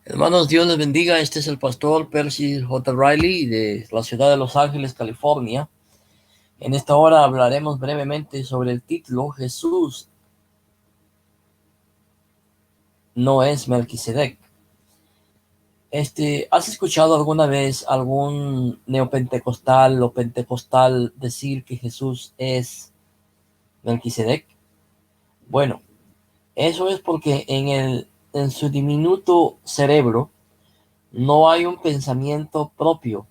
Hermanos, Dios les bendiga. Este es el pastor Percy J. Riley de la ciudad de Los Ángeles, California. En esta hora hablaremos brevemente sobre el título Jesús no es Melquisedec. ¿Has escuchado alguna vez algún neopentecostal o pentecostal decir que Jesús es Melquisedec? Bueno, eso es porque en su diminuto cerebro no hay un pensamiento propio.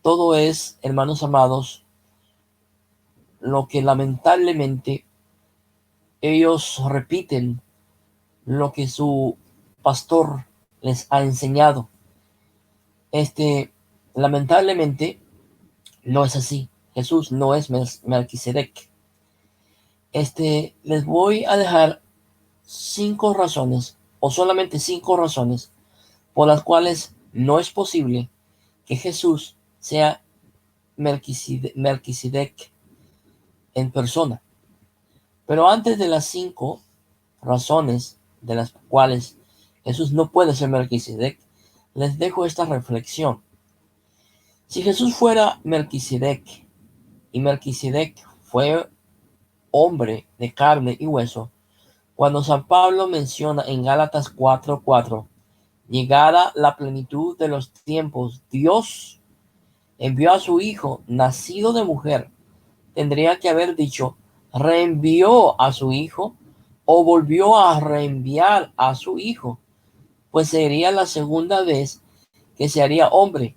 Todo es, hermanos amados, lo que lamentablemente ellos repiten lo que su pastor les ha enseñado. Lamentablemente no es así. Jesús no es Melquisedec. Les voy a dejar 5 razones, o solamente 5 razones, por las cuales no es posible que Jesús sea Melquisedec en persona. Pero antes de las 5 razones de las cuales Jesús no puede ser Melquisedec, les dejo esta reflexión. Si Jesús fuera Melquisedec y Melquisedec fue hombre de carne y hueso, cuando San Pablo menciona en Gálatas 4:4, llegada la plenitud de los tiempos, Dios envió a su Hijo, nacido de mujer, tendría que haber dicho, reenvió a su Hijo o volvió a reenviar a su Hijo, pues sería la segunda vez que se haría hombre,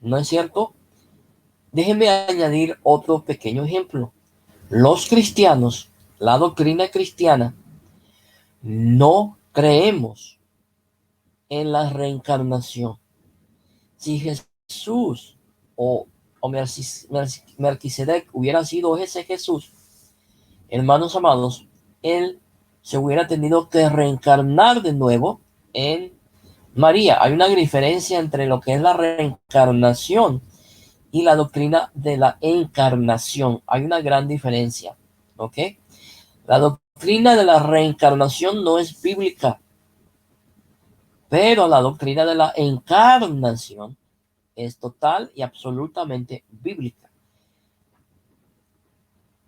¿no es cierto? Déjenme añadir otro pequeño ejemplo. Los cristianos, la doctrina cristiana, no creemos en la reencarnación. Si Jesús o Melquisedec hubiera sido ese Jesús, hermanos amados, él se hubiera tenido que reencarnar de nuevo en María. Hay una diferencia entre lo que es la reencarnación y la doctrina de la encarnación. Hay una gran diferencia, ¿ok? La doctrina de la reencarnación no es bíblica, pero la doctrina de la encarnación es total y absolutamente bíblica.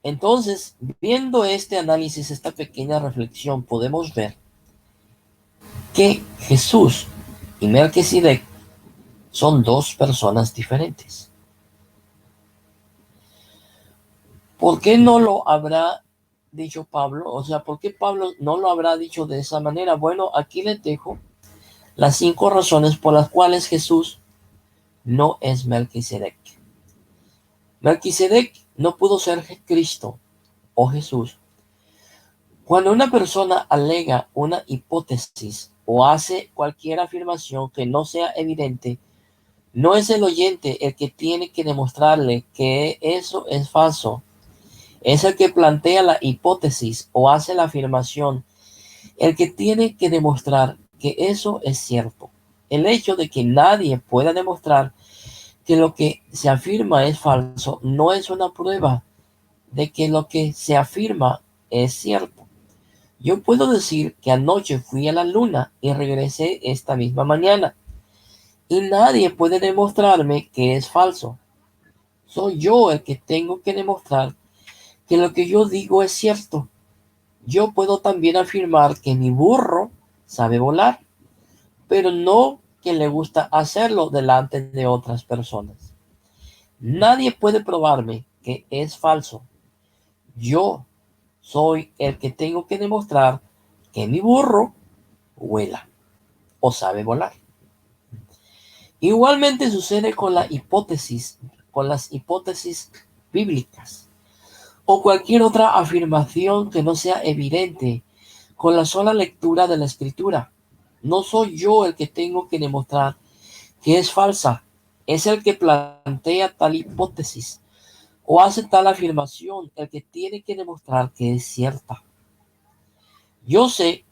Entonces, viendo este análisis, esta pequeña reflexión, podemos ver que Jesús y Melquisedec son dos personas diferentes. ¿Por qué no lo habrá dicho Pablo? O sea, ¿por qué Pablo no lo habrá dicho de esa manera? Bueno, aquí les dejo las 5 razones por las cuales Jesús no es Melquisedec. Melquisedec no pudo ser Cristo o Jesús. Cuando una persona alega una hipótesis o hace cualquier afirmación que no sea evidente, no es el oyente el que tiene que demostrarle que eso es falso. Es el que plantea la hipótesis o hace la afirmación el que tiene que demostrar que eso es cierto. El hecho de que nadie pueda demostrar que lo que se afirma es falso no es una prueba de que lo que se afirma es cierto. Yo puedo decir que anoche fui a la luna y regresé esta misma mañana, y nadie puede demostrarme que es falso. Soy yo el que tengo que demostrar que lo que yo digo es cierto. Yo puedo también afirmar que mi burro sabe volar, pero no que le gusta hacerlo delante de otras personas. Nadie puede probarme que es falso. Yo soy el que tengo que demostrar que mi burro vuela o sabe volar. Igualmente sucede con las hipótesis bíblicas o cualquier otra afirmación que no sea evidente con la sola lectura de la escritura. No soy yo el que tengo que demostrar que es falsa, es el que plantea tal hipótesis o hace tal afirmación el que tiene que demostrar que es cierta. Yo sé,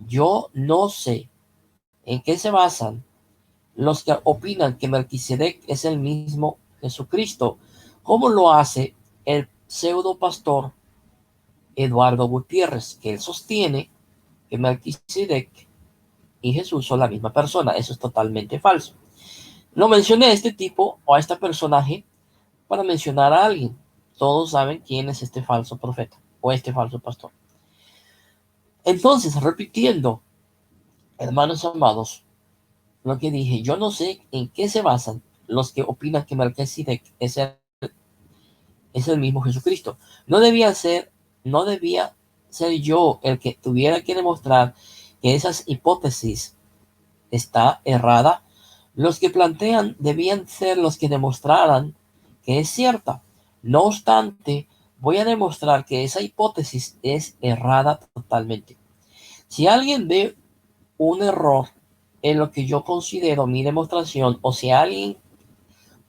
yo no sé en qué se basan los que opinan que Melquisedec es el mismo Jesucristo, como lo hace el pseudo pastor Eduardo Gutiérrez, que él sostiene que Melquisedec y Jesús son la misma persona. Eso es totalmente falso. No mencioné a este tipo o a este personaje para mencionar a alguien. Todos saben quién es este falso profeta o este falso pastor. Entonces, repitiendo, hermanos amados, lo que dije, yo no sé en qué se basan los que opinan que Melquisedec es el mismo Jesucristo. No debía ser yo el que tuviera que demostrar que esas hipótesis está errada. Los que plantean debían ser los que demostraran que es cierta. No obstante, voy a demostrar que esa hipótesis es errada totalmente. Si alguien ve un error en lo que yo considero mi demostración, o si alguien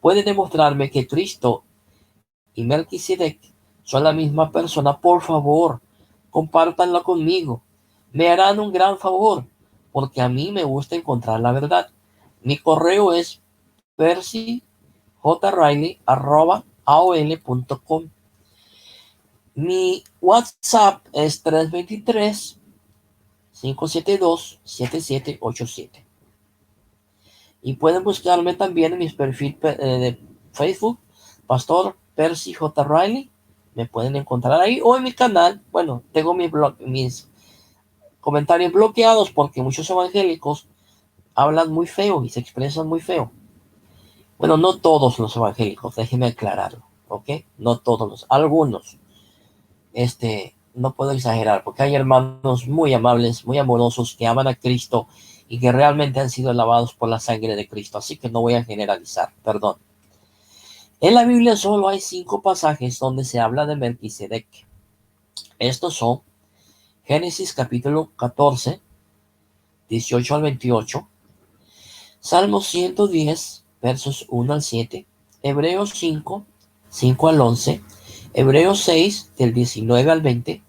puede demostrarme que Cristo y Melquisedec son la misma persona, por favor, compártanlo conmigo. Me harán un gran favor, porque a mí me gusta encontrar la verdad. Mi correo es percyjriley@aol.com. Mi WhatsApp es 323-572-7787. Y pueden buscarme también en mis perfiles de Facebook, Pastor Percy J. Riley. Me pueden encontrar ahí o en mi canal. Bueno, tengo mis comentarios bloqueados porque muchos evangélicos hablan muy feo y se expresan muy feo. Bueno, no todos los evangélicos, déjenme aclararlo, ¿ok? No todos, algunos. No puedo exagerar porque hay hermanos muy amables, muy amorosos que aman a Cristo y que realmente han sido lavados por la sangre de Cristo. Así que no voy a generalizar, perdón. En la Biblia solo hay 5 pasajes donde se habla de Melquisedec. Estos son Génesis capítulo 14, 18 al 28, Salmos 110, versos 1 al 7, Hebreos 5, 5 al 11, Hebreos 6, del 19 al 20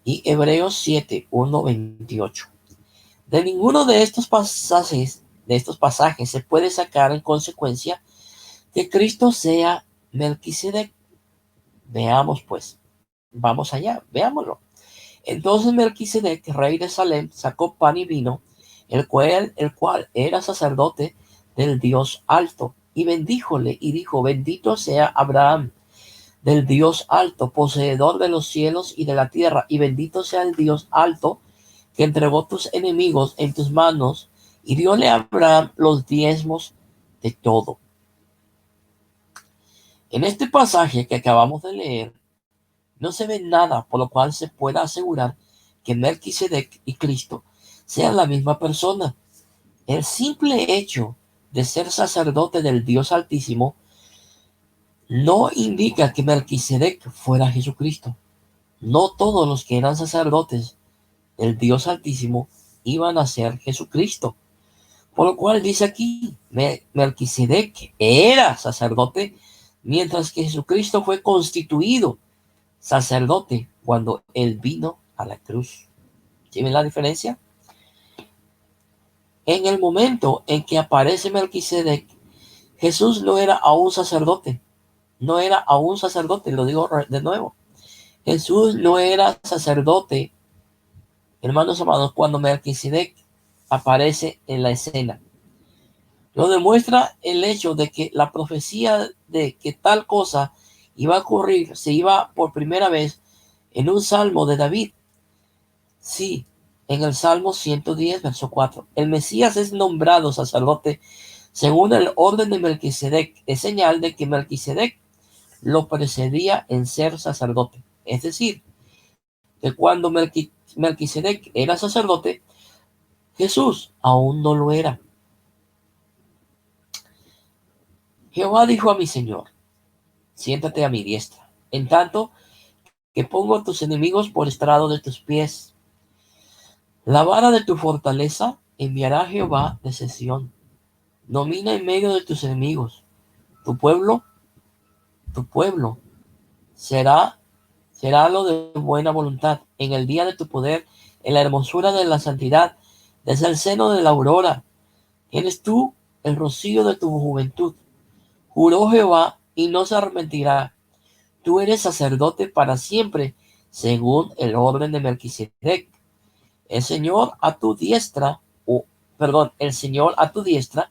y Hebreos 7, 1, 28. De ninguno de estos pasajes se puede sacar en consecuencia que Cristo sea Melquisedec. Veamos pues, vamos allá, veámoslo. Entonces Melquisedec, rey de Salem, sacó pan y vino, el cual era sacerdote del Dios alto, y bendíjole y dijo: bendito sea Abraham del Dios alto, poseedor de los cielos y de la tierra, y bendito sea el Dios alto que entregó tus enemigos en tus manos, y dióle a Abraham los diezmos de todo. En este pasaje que acabamos de leer, no se ve nada por lo cual se pueda asegurar que Melquisedec y Cristo sean la misma persona. El simple hecho de ser sacerdote del Dios Altísimo no indica que Melquisedec fuera Jesucristo. No todos los que eran sacerdotes del Dios Altísimo iban a ser Jesucristo. Por lo cual dice aquí, Melquisedec era sacerdote, mientras que Jesucristo fue constituido sacerdote cuando él vino a la cruz. ¿Sí ven la diferencia? En el momento en que aparece Melquisedec, Jesús no era aún sacerdote. No era aún sacerdote, lo digo de nuevo. Jesús no era sacerdote, hermanos amados, cuando Melquisedec aparece en la escena. Lo demuestra el hecho de que la profecía de que tal cosa iba a ocurrir se iba por primera vez en un salmo de David. Sí, en el Salmo 110, verso 4. El Mesías es nombrado sacerdote según el orden de Melquisedec. Es señal de que Melquisedec lo precedía en ser sacerdote. Es decir, que cuando Melquisedec era sacerdote, Jesús aún no lo era. Jehová dijo a mi Señor: siéntate a mi diestra, en tanto que pongo a tus enemigos por estrado de tus pies. La vara de tu fortaleza enviará Jehová de Sión. Domina en medio de tus enemigos. Tu pueblo será lo de buena voluntad. En el día de tu poder, en la hermosura de la santidad, desde el seno de la aurora, eres tú el rocío de tu juventud. Juró Jehová y no se arrepentirá. Tú eres sacerdote para siempre, según el orden de Melquisedec. El Señor a tu diestra, el Señor a tu diestra,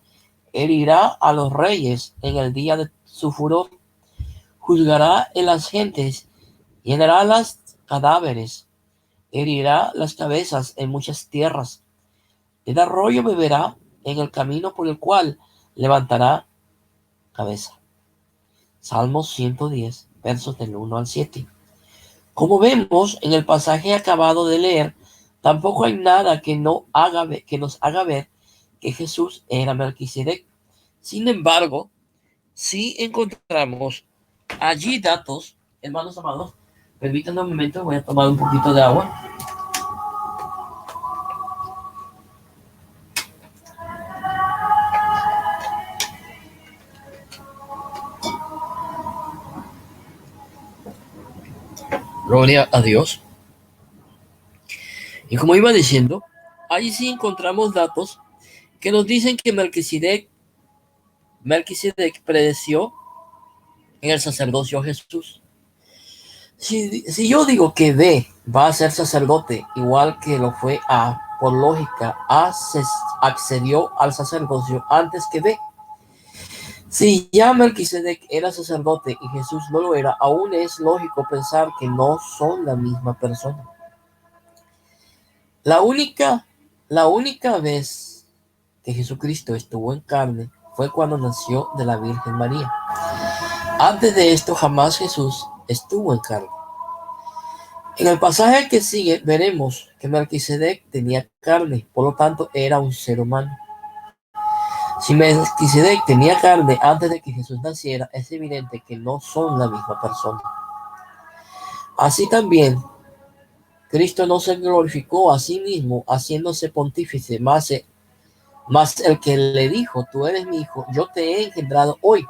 herirá a los reyes en el día de su furor, juzgará en las gentes, llenará los cadáveres, herirá las cabezas en muchas tierras, el arroyo beberá en el camino por el cual levantará cabeza. Salmos 110, versos del 1 al 7. Como vemos en el pasaje acabado de leer, tampoco hay nada que nos haga ver que Jesús era Melquisedec. Sin embargo, sí encontramos allí datos, hermanos amados. Permítanme un momento, voy a tomar un poquito de agua. Gloria a Dios. Y como iba diciendo, allí sí encontramos datos que nos dicen que Melquisedec predeció en el sacerdocio a Jesús. Si yo digo que B va a ser sacerdote, igual que lo fue A, por lógica, A accedió al sacerdocio antes que B. Si ya Melquisedec era sacerdote y Jesús no lo era, aún es lógico pensar que no son la misma persona. La única vez que Jesucristo estuvo en carne fue cuando nació de la Virgen María. Antes de esto, jamás Jesús estuvo en carne. En el pasaje que sigue veremos que Melquisedec tenía carne, por lo tanto era un ser humano. Si Melquisedec tenía carne antes de que Jesús naciera, es evidente que no son la misma persona. Así también, Cristo no se glorificó a sí mismo haciéndose pontífice, más el que le dijo: tú eres mi hijo, yo te he engendrado hoy.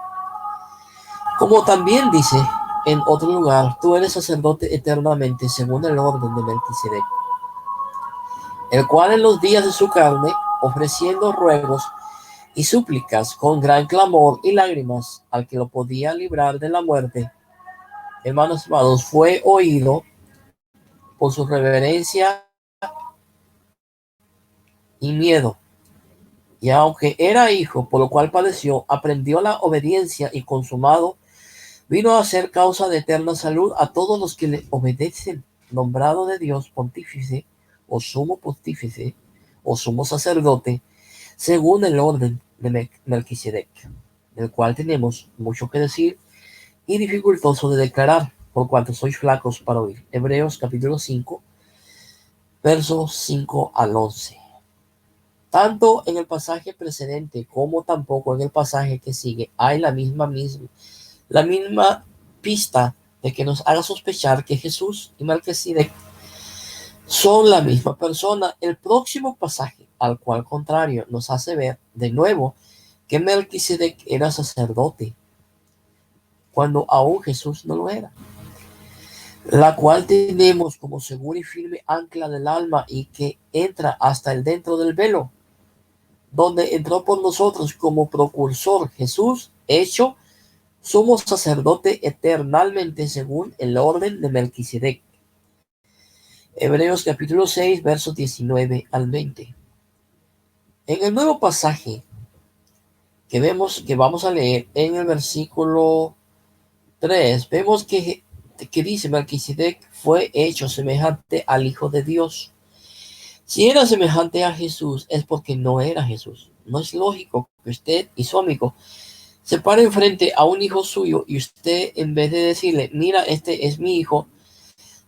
Como también dice en otro lugar: tú eres sacerdote eternamente según el orden de Melquisedec, el cual en los días de su carne, ofreciendo ruegos y súplicas con gran clamor y lágrimas al que lo podía librar de la muerte, hermanos amados, fue oído por su reverencia y miedo. Y aunque era hijo, por lo cual padeció, aprendió la obediencia y consumado, vino a ser causa de eterna salud a todos los que le obedecen, nombrado de Dios pontífice o sumo pontífice o sumo sacerdote, según el orden de Melquisedec, del cual tenemos mucho que decir y dificultoso de declarar, por cuanto sois flacos para oír. Hebreos capítulo 5, versos 5 al 11. Tanto en el pasaje precedente como tampoco en el pasaje que sigue hay la misma pista de que nos haga sospechar que Jesús y Melquisedec son la misma persona. El próximo pasaje, al cual contrario, nos hace ver de nuevo que Melquisedec era sacerdote cuando aún Jesús no lo era, la cual tenemos como segura y firme ancla del alma y que entra hasta el dentro del velo, donde entró por nosotros como precursor Jesús, hecho sumo sacerdote eternamente según el orden de Melquisedec. Hebreos capítulo 6, versos 19 al 20. En el nuevo pasaje que vamos a leer en el versículo 3, vemos que dice: Melquisedec fue hecho semejante al Hijo de Dios. Si era semejante a Jesús, es porque no era Jesús. No es lógico que usted y su amigo se paren frente a un hijo suyo y usted, en vez de decirle: mira, este es mi hijo,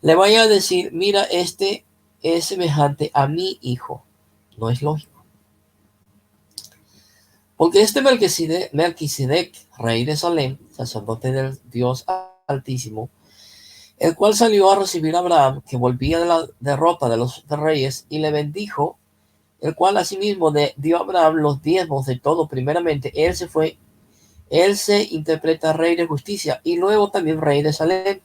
le vaya a decir: mira, este es semejante a mi hijo. No es lógico. Porque este Melquisedec, rey de Salem, sacerdote del Dios Altísimo, el cual salió a recibir a Abraham, que volvía de la derrota de los reyes, y le bendijo, el cual asimismo dio a Abraham los diezmos de todo. Primeramente, él se interpreta rey de justicia y luego también rey de Salem,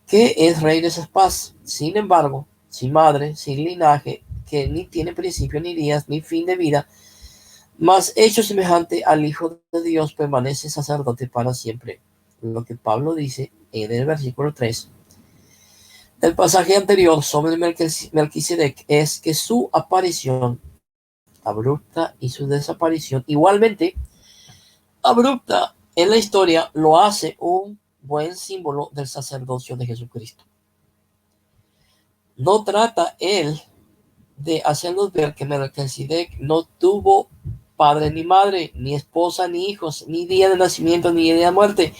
que es rey de paz. Sin embargo, sin madre, sin linaje, que ni tiene principio ni días ni fin de vida, mas hecho semejante al Hijo de Dios, permanece sacerdote para siempre. Lo que Pablo dice en el versículo 3 del pasaje anterior sobre Melquisedec es que su aparición abrupta y su desaparición igualmente abrupta en la historia lo hace un buen símbolo del sacerdocio de Jesucristo. No trata él de hacernos ver que Melquisedec no tuvo padre ni madre, ni esposa ni hijos, ni día de nacimiento ni día de muerte,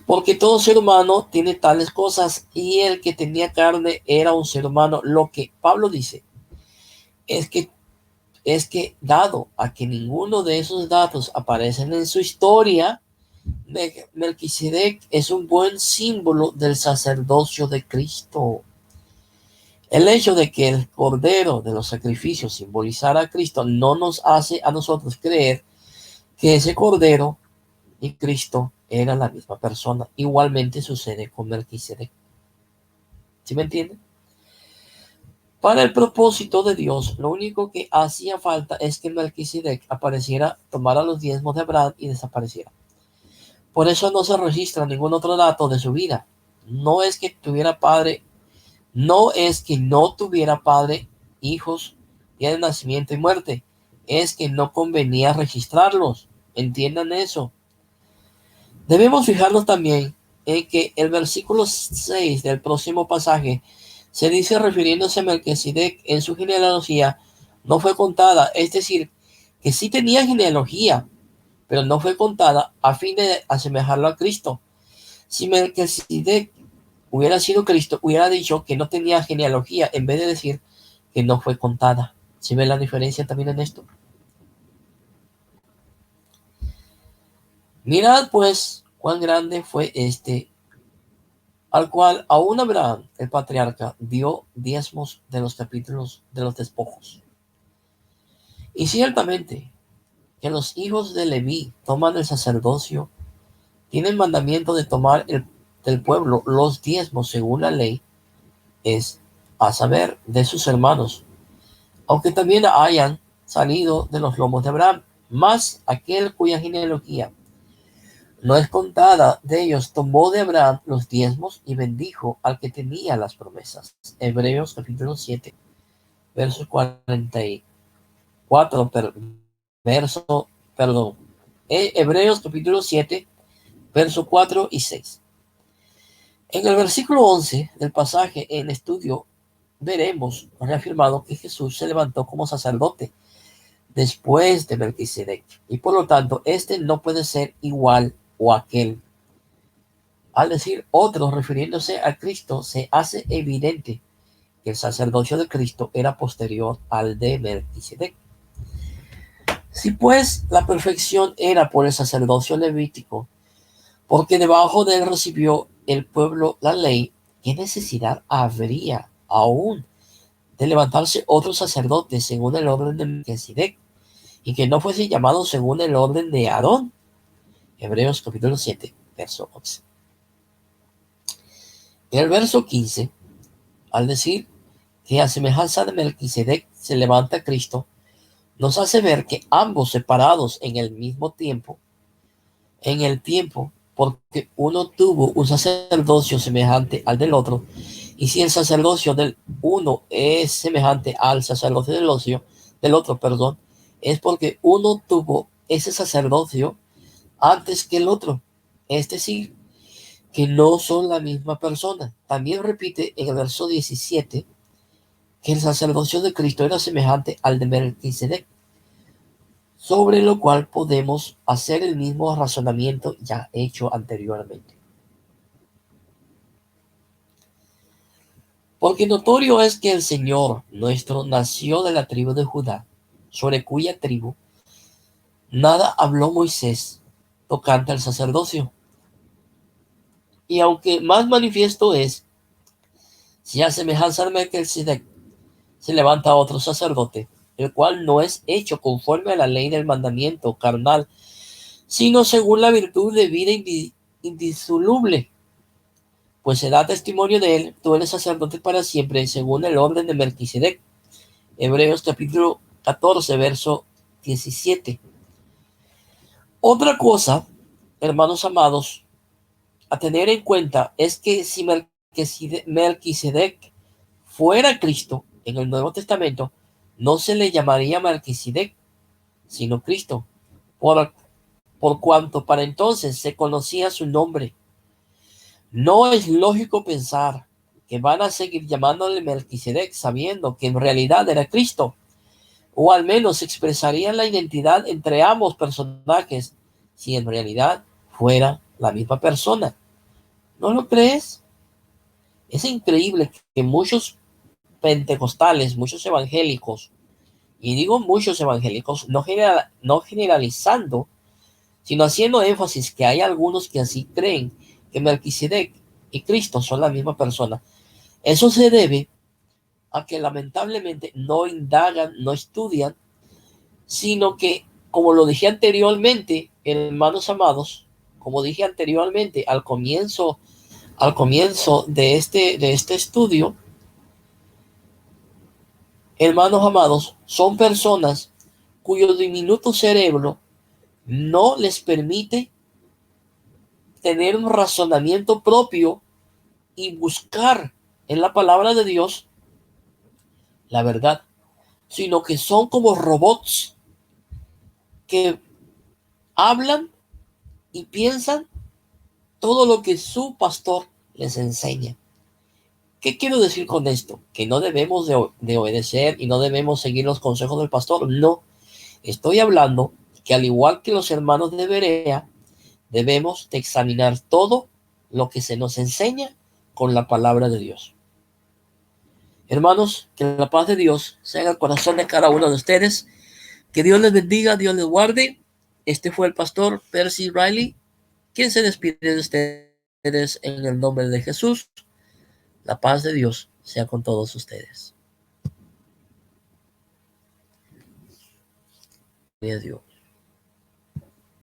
porque todo ser humano tiene tales cosas y el que tenía carne era un ser humano. Lo que Pablo dice es que dado a que ninguno de esos datos aparecen en su historia, Melquisedec es un buen símbolo del sacerdocio de Cristo. El hecho de que el cordero de los sacrificios simbolizara a Cristo no nos hace a nosotros creer que ese cordero y Cristo eran la misma persona. Igualmente sucede con Melquisedec. ¿Sí me entienden? Para el propósito de Dios, lo único que hacía falta es que Melquisedec apareciera, tomara los diezmos de Abraham y desapareciera. Por eso no se registra ningún otro dato de su vida. No es que tuviera padre, no es que no tuviera padre, hijos, día de nacimiento y muerte. Es que no convenía registrarlos. Entiendan eso. Debemos fijarnos también en que el versículo 6 del próximo pasaje se dice refiriéndose a Melquisedec en su genealogía no fue contada, es decir, que sí tenía genealogía, pero no fue contada a fin de asemejarlo a Cristo. Si Melquisedec hubiera sido Cristo, hubiera dicho que no tenía genealogía en vez de decir que no fue contada. ¿Sí ven la diferencia también en esto? Mirad pues cuán grande fue este, al cual aún Abraham, el patriarca, dio diezmos de los capítulos de los despojos. Y ciertamente que los hijos de Leví toman el sacerdocio, tienen mandamiento de tomar del pueblo los diezmos según la ley, es a saber, de sus hermanos, aunque también hayan salido de los lomos de Abraham, mas aquel cuya genealogía no es contada de ellos, tomó de Abraham los diezmos y bendijo al que tenía las promesas. Hebreos capítulo 7, verso 44, Hebreos capítulo 7, verso 4 y 6. En el versículo 11 del pasaje en estudio veremos reafirmado que Jesús se levantó como sacerdote después de Melquisedec y por lo tanto este no puede ser igual o aquel. Al decir otro refiriéndose a Cristo, se hace evidente que el sacerdocio de Cristo era posterior al de Melquisedec. Si pues la perfección era por el sacerdocio levítico, porque debajo de él recibió el pueblo la ley, ¿qué necesidad habría aún de levantarse otro sacerdote según el orden de Melquisedec y que no fuese llamado según el orden de Aarón? Hebreos capítulo 7, verso 11. En el verso 15, al decir que a semejanza de Melquisedec se levanta Cristo, nos hace ver que ambos separados en el mismo tiempo, porque uno tuvo un sacerdocio semejante al del otro, y si el sacerdocio del uno es semejante al sacerdocio del otro, es porque uno tuvo ese sacerdocio antes que el otro, es decir, que no son la misma persona. También repite en el verso 17 que el sacerdocio de Cristo era semejante al de Melquisedec, sobre lo cual podemos hacer el mismo razonamiento ya hecho anteriormente. Porque notorio es que el Señor nuestro nació de la tribu de Judá, sobre cuya tribu nada habló Moisés tocante al sacerdocio. Y aunque más manifiesto es, si a semejanza de Melquisedec se levanta otro sacerdote, el cual no es hecho conforme a la ley del mandamiento carnal, sino según la virtud de vida indisoluble, pues se da testimonio de él, tú eres sacerdote para siempre, según el orden de Melquisedec. Hebreos capítulo 14, verso 17. Otra cosa, hermanos amados, a tener en cuenta es que si Melquisedec fuera Cristo en el Nuevo Testamento, no se le llamaría Melquisedec, sino Cristo, por cuanto para entonces se conocía su nombre. No es lógico pensar que van a seguir llamándole Melquisedec sabiendo que en realidad era Cristo, o al menos expresarían la identidad entre ambos personajes si en realidad fuera la misma persona. ¿No lo crees? Es increíble que muchos pentecostales, muchos evangélicos, y digo muchos evangélicos, no generalizando, sino haciendo énfasis que hay algunos que así creen que Melquisedec y Cristo son la misma persona. Eso se debe a que lamentablemente no indagan, no estudian, sino que, como lo dije anteriormente, hermanos amados, como dije anteriormente al comienzo de este estudio, hermanos amados, son personas cuyo diminuto cerebro no les permite tener un razonamiento propio y buscar en la palabra de Dios la verdad, sino que son como robots que hablan y piensan todo lo que su pastor les enseña. ¿Qué quiero decir con esto? Que no debemos de obedecer y no debemos seguir los consejos del pastor. No, estoy hablando que al igual que los hermanos de Berea, debemos de examinar todo lo que se nos enseña con la palabra de Dios. Hermanos, que la paz de Dios sea en el corazón de cada uno de ustedes. Que Dios les bendiga, Dios les guarde. Este fue el pastor Percy Riley, quien se despide de ustedes en el nombre de Jesús. La paz de Dios sea con todos ustedes. Gloria a Dios.